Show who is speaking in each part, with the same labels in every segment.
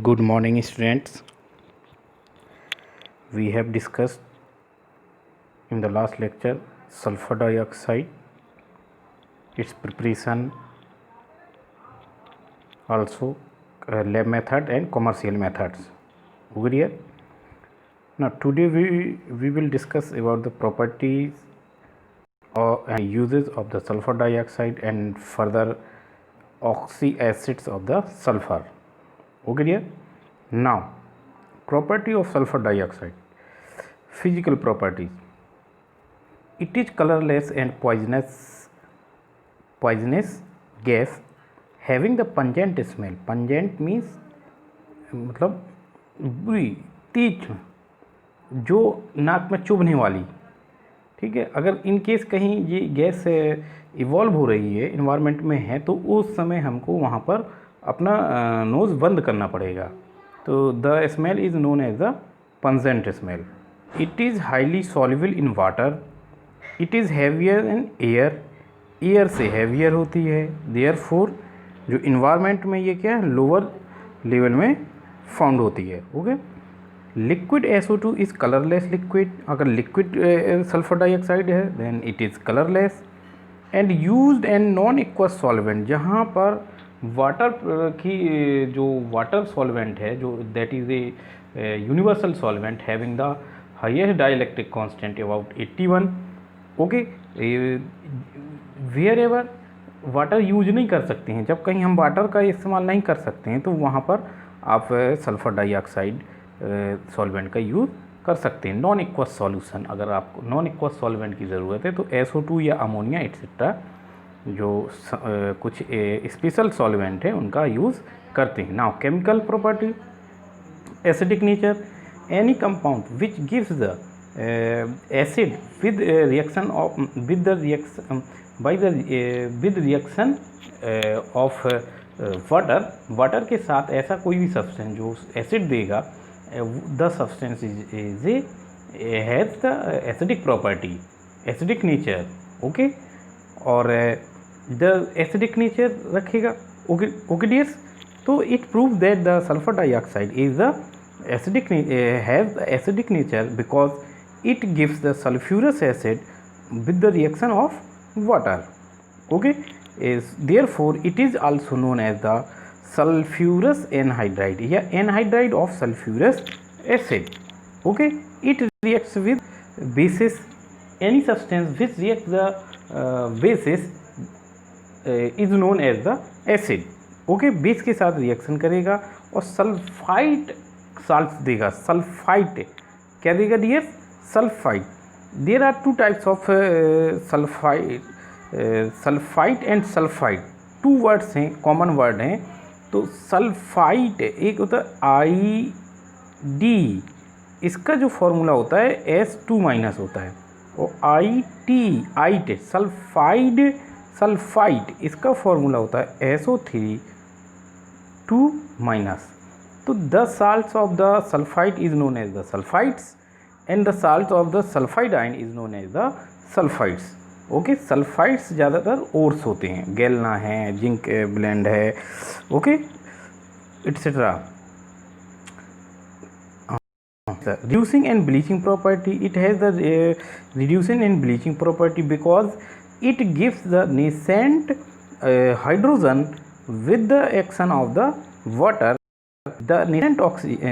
Speaker 1: Good morning, students. We have discussed in the last lecture sulfur dioxide, its preparation, also lab method and commercial methods. Clear? Now today we will discuss about the properties and uses of the sulfur dioxide and further oxy acids of the sulfur. Clear? Now, property of sulfur dioxide. Physical properties. It is colorless and poisonous gas having the pungent smell. Pungent means मतलब बुरी, तीक्ष्ण, जो नाक में चुभने वाली. ठीक है. अगर इन केस कहीं ये गैस इवॉल्व हो रही है, इन्वायरमेंट में है, तो उस समय हमको वहाँ पर अपना नोज़ बंद करना पड़ेगा. तो the smell is known as the pungent smell. It is highly soluble in water. It is heavier in air. Air से हैवियर होती है. देयरफॉर जो इन्वायरमेंट में ये क्या है, लोअर लेवल में फाउंड होती है. Okay. Liquid SO2 is colourless liquid. अगर लिक्विड सल्फर डाइऑक्साइड है then it is colourless. And used and non aqueous solvent. जहाँ पर वाटर की जो वाटर सॉल्वेंट है, जो that is a universal solvent having the highest dielectric constant about 81. Okay. Wherever water use नहीं कर सकते हैं, जब कहीं हम वाटर का इस्तेमाल नहीं कर सकते हैं तो वहाँ पर आप सल्फ़र डाइऑक्साइड सॉल्वेंट का यूज़ कर सकते हैं. नॉन एक्वस सॉल्यूशन, अगर आपको नॉन एक्वस सॉल्वेंट की ज़रूरत है तो SO2 या अमोनिया एट्सेट्रा जो कुछ स्पेशल सॉल्वेंट है उनका यूज़ करते हैं. Now chemical property. Acidic nature. Any compound which gives the acid with reaction of with the reaction by the with reaction of water के साथ ऐसा कोई भी सब्सटेंस जो एसिड देगा, the substance is has the acidic property, acidic nature. Okay. और the acidic nature रखेगा. Okay dears. तो it prove that the sulphur dioxide is the acidic has the acidic nature because it gives the sulfurous acid with the reaction of water. Okay. Is therefore it is also known as the sulfurous anhydride या anhydride of sulfurous acid. Okay. It reacts with bases. Any substance which reacts the bases is known as the acid. Okay. Base के साथ reaction करेगा और sulphide salt देगा. Sulphite क्या देगा dear? Sulphite. There are two types of sulphite and sulphide. Two words हैं, common word हैं. तो सल्फाइट एक होता है ID, इसका जो फॉर्मूला होता है S2 माइनस होता है, और आइट सल्फाइट इसका फॉर्मूला होता है SO3 2 माइनस. तो the salts of the sulphite is known as the sulphites and the salt of the sulphide ion is known as the sulphites. Okay. Sulphites ज़्यादातर ओर्स होते हैं, गैलना है, जिंक ब्लेंड है, okay, et cetera. Reducing and bleaching property. It has the reducing and bleaching property because it gives the nascent hydrogen with the action of the water. The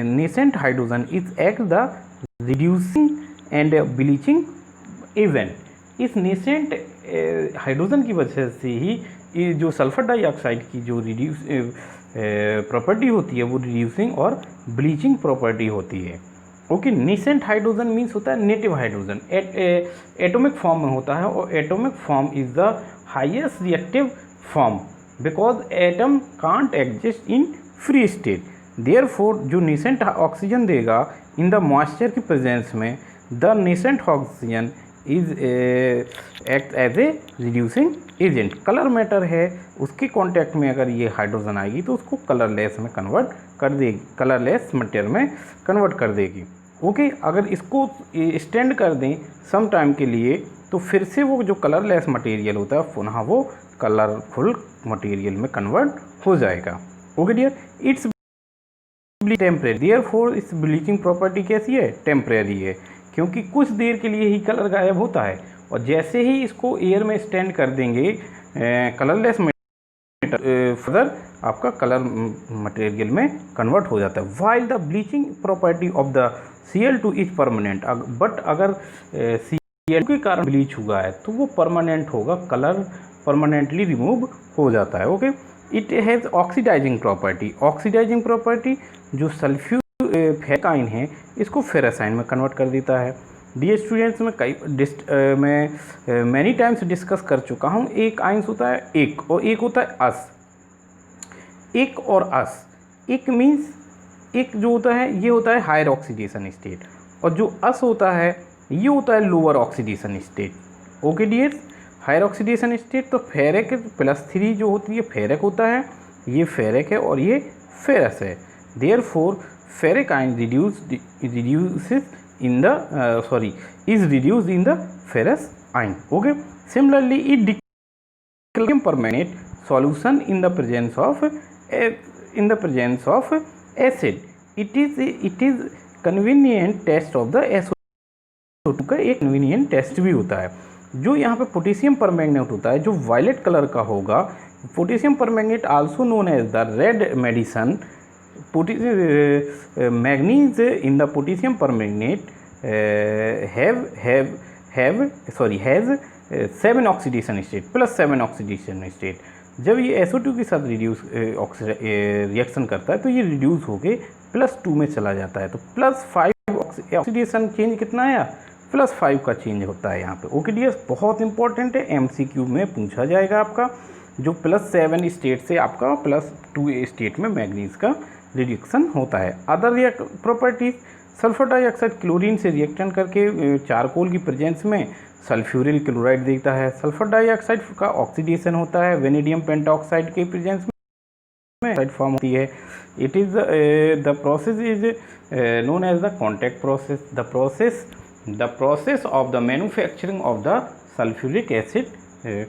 Speaker 1: nascent hydrogen is act the reducing and bleaching agent. इस nascent hydrogen की वजह से ही ये जो sulphur dioxide की जो reduce property होती है वो रिड्यूसिंग और ब्लीचिंग प्रॉपर्टी होती है. ओके. नेसेंट हाइड्रोजन मीन्स होता है नेटिव हाइड्रोजन, एटॉमिक फॉर्म में होता है, और atomic form is the highest reactive form because atom can't exist in free state. therefore जो नेसेंट ऑक्सीजन देगा इन द मॉइस्चर की प्रेजेंस में, the nascent oxygen is act as a reducing agent. Colour matter है, उसके contact में अगर ये hydrogen आएगी तो उसको कलरलेस में कन्वर्ट कर देगी, कलरलेस मटेरियल में कन्वर्ट कर देगी. ओके. अगर इसको स्टैंड कर दें सम टाइम के लिए तो फिर से वो जो कलरलेस मटेरियल होता है पुनः वो कलरफुल मटेरियल में कन्वर्ट हो जाएगा. Okay dear. It's temporary, therefore इस ब्लीचिंग प्रॉपर्टी कैसी है, टेम्परेरी है, क्योंकि कुछ देर के लिए ही कलर गायब होता है और जैसे ही इसको एयर में स्टैंड कर देंगे कलरलेस फर्दर आपका कलर मटेरियल में कन्वर्ट हो जाता है। While the bleaching property of the Cl2 is permanent, but अगर Cl2 के कारण ब्लीच हुआ है तो वो परमानेंट होगा, कलर परमानेंटली रिमूव हो जाता है। Okay, it has oxidising property, oxidising property जो सल्फ्यूरिक आयन है इसको फेरस आयन में कन्वर्ट कर देता है। डियर स्टूडेंट्स, मैं मैनी टाइम्स डिस्कस कर चुका हूँ, एक आयंस होता है एक और एक होता है अस। एक और अस, एक मीन्स एक जो होता है ये होता है हायर ऑक्सीडेशन स्टेट और जो अस होता है ये होता है lower oxidation state. Okay dears, higher oxidation state तो फेरिक +3 जो होती है फेरिक होता है, ये फेरिक है और ये फेरस है। Therefore ferric ion reduces in the is reduced in the ferrous ion. Okay, similarly it declares permanent solution in the presence of acid. It is convenient test of the SO2 का एक convenient test भी होता है। जो यहाँ पे potassium permanganate होता है जो वायलेट कलर का होगा, potassium permanganate also known as the red medicine. Manganese in the potassium permanganate has 7 oxidation state +7 oxidation state। जब ये SO2 के साथ रिएक्शन करता है तो ये रिड्यूस होके +2 में चला जाता है, तो +5 ऑक्सीडेशन चेंज कितना आया, +5 का चेंज होता है यहाँ पे। ओके डियर्स, बहुत इंपॉर्टेंट है, MCQ में पूछा जाएगा आपका, जो +7 स्टेट से आपका +2 स्टेट में मैग्नीज का रिडक्शन होता है। Other properties, sulphur dioxide chlorine से रिएक्शन करके चारकोल की प्रेजेंस में सल्फ्यूरिल क्लोराइड देता है। सल्फर डाइऑक्साइड का ऑक्सीडेशन होता है वेनेडियम पेंटाऑक्साइड के प्रेजेंस में फॉर्म होती है। It is the process is known as the contact process, the process of the manufacturing of the sulphuric acid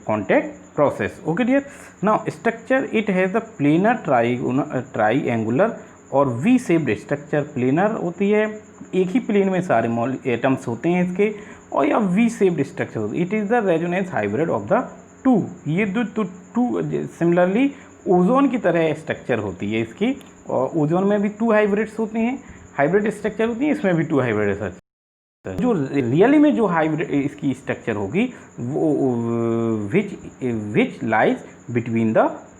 Speaker 1: contact process. Okay dear, now structure, it has the planar triangular और V shaped structure। Planar होती है, एक ही plane में सारे atoms होते हैं इसके, और या V shaped structure होती है। It is the resonance hybrid of the two, ये टू सिमिलरली ओजोन की तरह स्ट्रक्चर होती है इसकी, और ओजोन में भी 2 हाइब्रिड्स होते हैं, हाइब्रिड स्ट्रक्चर होती है, इसमें भी 2 हाइब्रिड स्ट्रक्चर। जो रियली में जो हाइब्रिड इसकी स्ट्रक्चर होगी वो which lies between the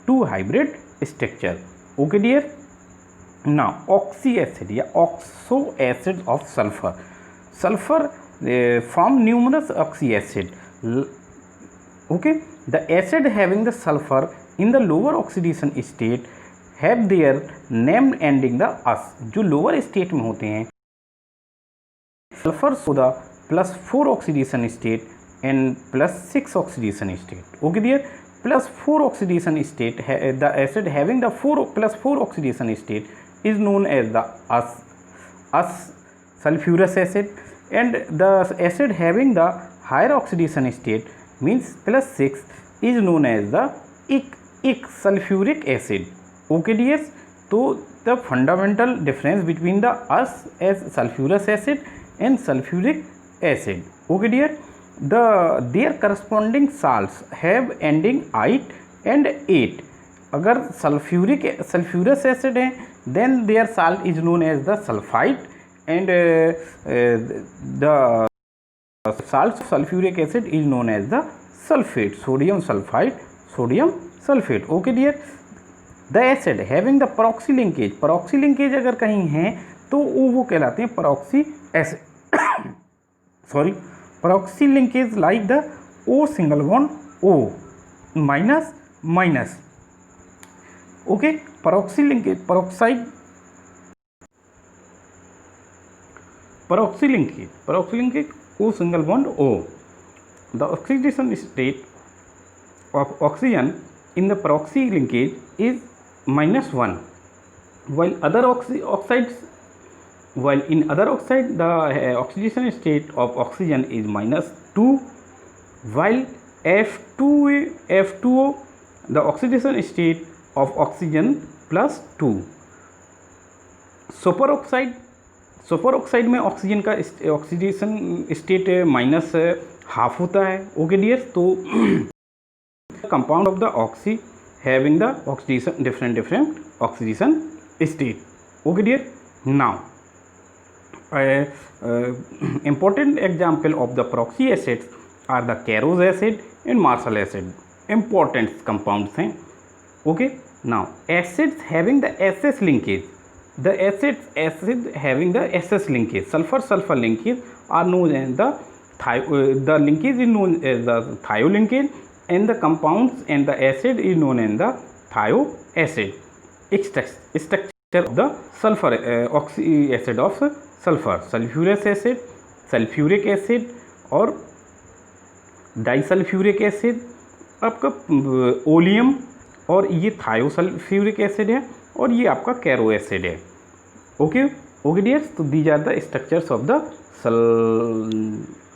Speaker 1: 2 hybrid structure. Okay dear, now oxy acid या oxo acid of sulphur, sulphur form numerous oxy acid. Okay, the acid having the sulphur in the lower oxidation state have their name ending the ous. जो lower state में होते हैं sulfur soda +4 oxidation state and +6 oxidation state. Okay dear, +4 oxidation state, the acid having the +4 oxidation state is known as the us sulfurous acid, and the acid having the higher oxidation state means +6 is known as the ic sulfuric acid. Okay dear, so the fundamental difference between the us as sulfurous acid and sulfuric acid. Okay dear, their corresponding salts have ending ite and ate. अगर sulfurous acid है then their salt is known as the sulfite, and the salt of sulfuric acid is known as the sulfate, sodium sulfate. Okay dear, the acid having the peroxy linkage अगर कहीं है तो वो कहलाते हैं peroxy acid peroxy linkage like the O single bond O minus. Okay, peroxy linkage O single bond O. The oxidation state of oxygen in the peroxy linkage is -1, while in other oxide the oxidation state of oxygen is -2, while F2O the oxidation state of oxygen +2. Super oxide में oxygen का oxidation state -½ होता है। Okay dear, तो compound of the oxy having the oxidation different oxidation state. Okay dear, now important example of the proxy acids are the Carros acid and Marshall acid. Important compounds हैं। Okay, now acids having the SS linkage, the acid having the SS linkage, sulfur linkage are known as the linkage is known as the thio linkage, and the compounds and the acid is known as the thio acid. Structure of the sulfur oxy acid of sulphur, sulphurous acid, sulphuric acid और disulphuric acid, आपका oleum, और ये thiosulphuric acid है, और ये आपका Caro acid है। Okay dears, तो these are the structures of the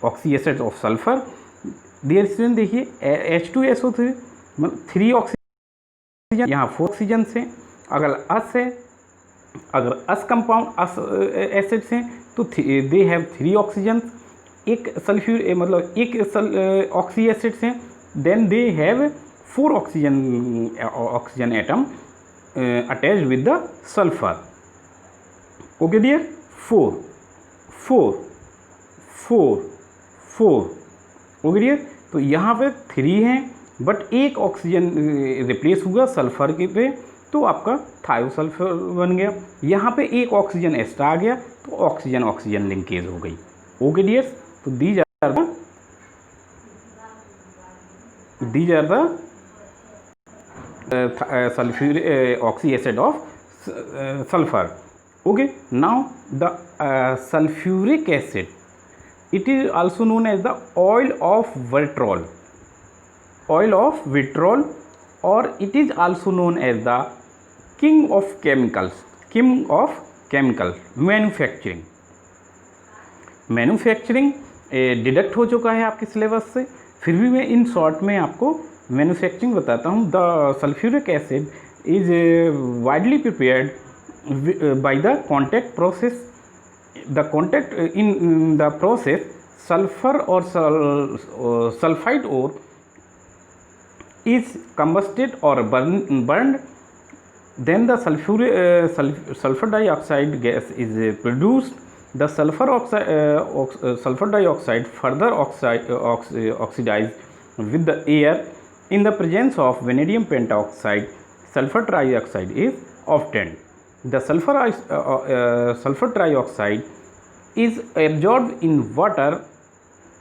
Speaker 1: oxy acid of sulphur. Dear student, देखिए H2SO3 मतलब 3 ऑक्सीजन, यहाँ 4 ऑक्सीजन से। अगर अस कंपाउंड अस एसिड्स हैं तो दे हैव 3 ऑक्सीजन। एक सल्फ्यूर मतलब एक ऑक्सी एसिड्स हैं, then they have 4 oxygen atom attached with the sulphur. Okay dear, 4 okay dear, तो यहाँ पे 3 हैं बट एक ऑक्सीजन रिप्लेस हुआ सल्फर के पे, तो आपका थायोसल्फर बन गया। यहाँ पे एक ऑक्सीजन एक्स्ट्रा आ गया तो ऑक्सीजन लिंकेज हो गई। ओके डियर्स, तो these are the sulphur oxy acid of sulphur. Okay, now the sulphuric acid, it is also known as the oil of vitriol, और it is also known as the king of chemical manufacturing deduct हो चुका है आपके syllabus से, फिर भी मैं in short में आपको मैन्युफैक्चरिंग बताता हूँ। The sulphuric acid is widely prepared by the contact process. The contact in the process sulphur और सल्फाइड और is combusted or burned, then the sulfur dioxide gas is produced. The sulfur dioxide further oxidized with the air. In the presence of vanadium pentoxide, sulfur trioxide is obtained. The sulfur trioxide is absorbed in water,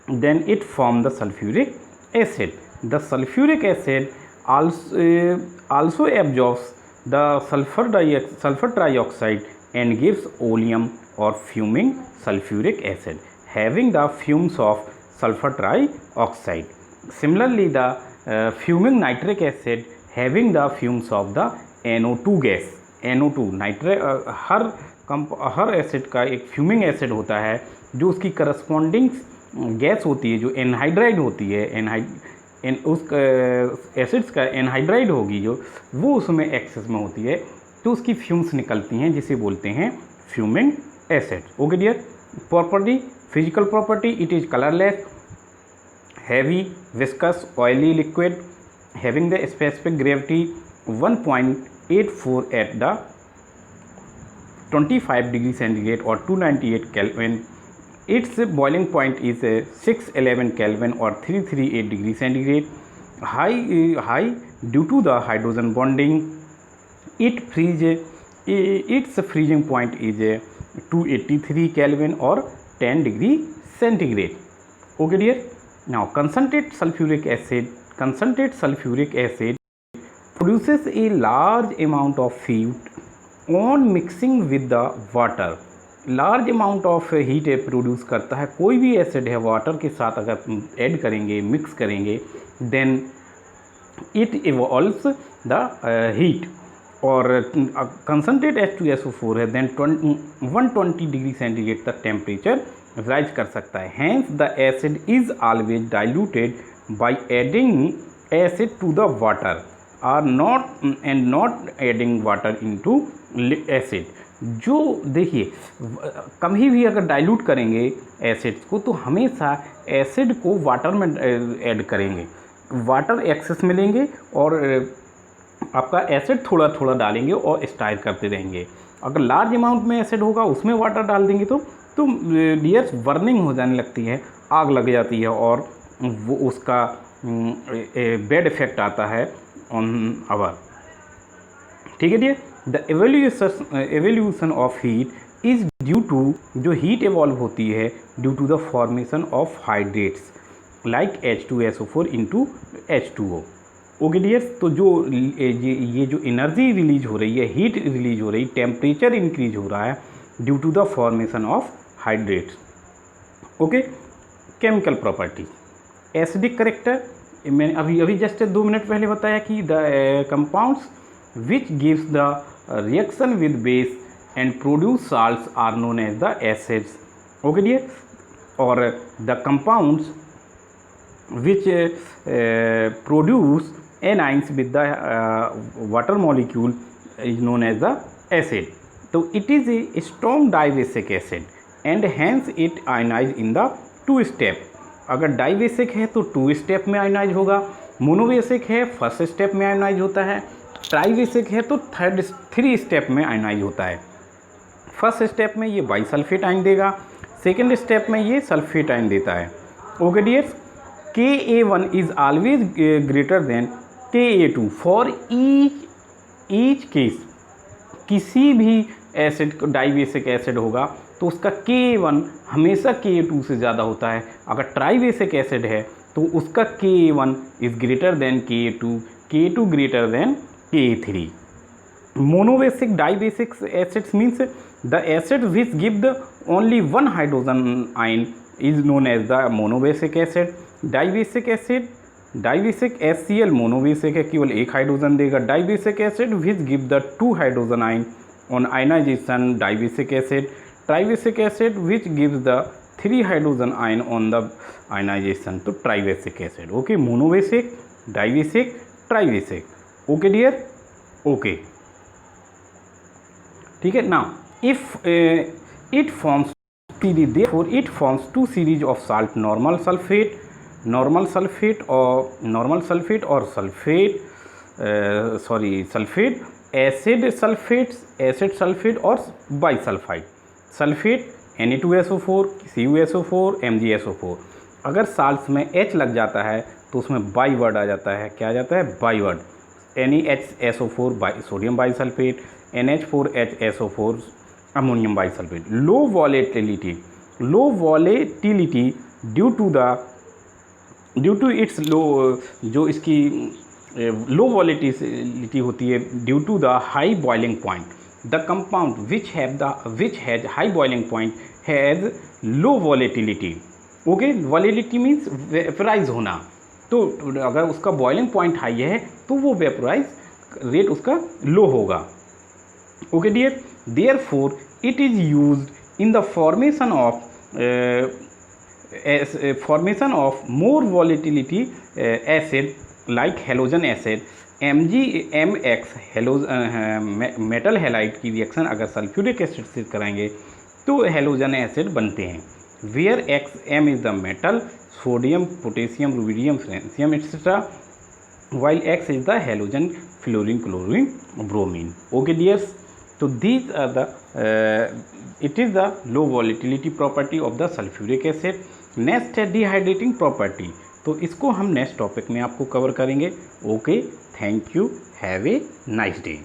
Speaker 1: then it forms the sulfuric acid. The sulfuric acid also absorbs the sulfur trioxide and gives oleum or fuming sulfuric acid having the fumes of sulfur trioxide. Similarly, the fuming nitric acid having the fumes of the NO2 gas. NO2 her acid का एक fuming acid होता है जो उसकी corresponding gas होती है, जो anhydride होती है, उस एसिड्स का एनहाइड्राइड होगी जो, वो उसमें एक्सेस में होती है, तो उसकी फ्यूम्स निकलती हैं जिसे बोलते हैं fuming acid. Okay dear, property, physical property, it is colourless, heavy, viscous, oily liquid, having the specific gravity 1.84 at the 25 degree centigrade और 298 kelvin. Its boiling point is 611 Kelvin or 338 degree centigrade. High due to the hydrogen bonding. Its freezing point is 283 Kelvin or 10 degree centigrade. Okay dear. Now concentrated sulfuric acid produces a large amount of heat on mixing with the water. Large amount of heat produce करता है। कोई भी acid है water के साथ अगर add करेंगे, mix करेंगे, then it evolves the heat, और कंसनट्रेट H2SO4 है, देन 120 डिग्री सेंटीग्रेड तक टेम्परेचर राइज कर सकता है। Hence the acid is always diluted by adding acid to the water और not adding water into acid. जो देखिए कभी भी अगर डाइल्यूट करेंगे एसिड्स को तो हमेशा एसिड को वाटर में ऐड करेंगे, वाटर एक्सेस में लेंगे और आपका एसिड थोड़ा थोड़ा डालेंगे और स्टायर करते रहेंगे। अगर लार्ज अमाउंट में एसिड होगा उसमें वाटर डाल देंगे तो डियर्स बर्निंग हो जाने लगती है, आग लग जाती है और वो उसका बैड इफेक्ट आता है ऑन आवर। ठीक है dear. The evolution of heat is due to, जो हीट एवॉल्व होती है due to the formation of hydrates like H2SO4 into H2O। Okay dears, तो जो ये जो एनर्जी रिलीज हो रही है, हीट रिलीज हो रही, टेम्परेचर इंक्रीज हो रहा है due to the formation of hydrates. Okay, chemical property, acidic character, मैंने अभी जस्ट 2 मिनट पहले बताया कि the compounds which gives the reaction with base and produce salts are known as the acids. Okay dear, और the compounds which produce anions with the water molecule is known as the acid. So it is a strong dibasic acid and hence it ionize in the 2 step. अगर dibasic है तो 2 step में ionise होगा, monobasic है 1st step में ionise होता है, tribasic है तो 3 स्टेप में आयोनाइज होता है। 1st स्टेप में ये बाइसल्फेट आयन देगा, 2nd स्टेप में ये सल्फेट आयन देता है। Okay dears, Ka1 is always greater than Ka2 for each case। किसी भी एसिड, डाइबेसिक एसिड होगा तो उसका Ka1 हमेशा Ka2 से ज़्यादा होता है। अगर ट्राइबेसिक एसिड है तो उसका Ka1 is greater than Ka2, Ka2 greater than Ka3। Monobasic dibasic acids means the acid which give the only 1 hydrogen ion is known as the monobasic acid. Dibasic acid, dibasic HCl monobasic है, केवल 1 hydrogen देगा। Dibasic acid which give the 2 hydrogen ion on ionization, dibasic acid. Tribasic acid which gives the 3 hydrogen ion on the ionization, तो tribasic acid. Okay, monobasic, dibasic, tribasic. Okay dear, okay, ठीक है। Now if it forms series, therefore it forms 2 series of salt, normal sulfate or sulfate, sulfate, acid sulfate और bisulfite। Sulphate Na2SO4, CuSO4, MgSO4। अगर salts में H लग जाता है तो उसमें बाई वर्ड आ जाता है। क्या आ जाता है? By word. NeHSO4 sodium bisulphate, NH4HSO4 ammonium bisulphate. Low volatility due to its low, जो इसकी लो वॉलेटिलिटी होती है due to the high boiling point. The compound which has high boiling point has low volatility. Okay, volatility means vaporise होना। तो अगर उसका boiling point high है तो वो वेपराइज रेट उसका लो होगा। Okay dear, therefore it is used in the formation of more volatility acid like halogen acid। MgMX metal halide की रिएक्शन अगर सल्फ्यूरिक एसिड से कराएंगे तो हेलोजन एसिड बनते हैं। Where M is the metal, sodium, potassium, rubidium, francium etcetera, while X is the halogen, fluorine, chlorine, bromine। Okay dears, so these are the it is the low volatility property of the sulfuric acid। Next है dehydrating property, तो इसको हम next topic में आपको cover करेंगे। Okay, thank you, have a nice day.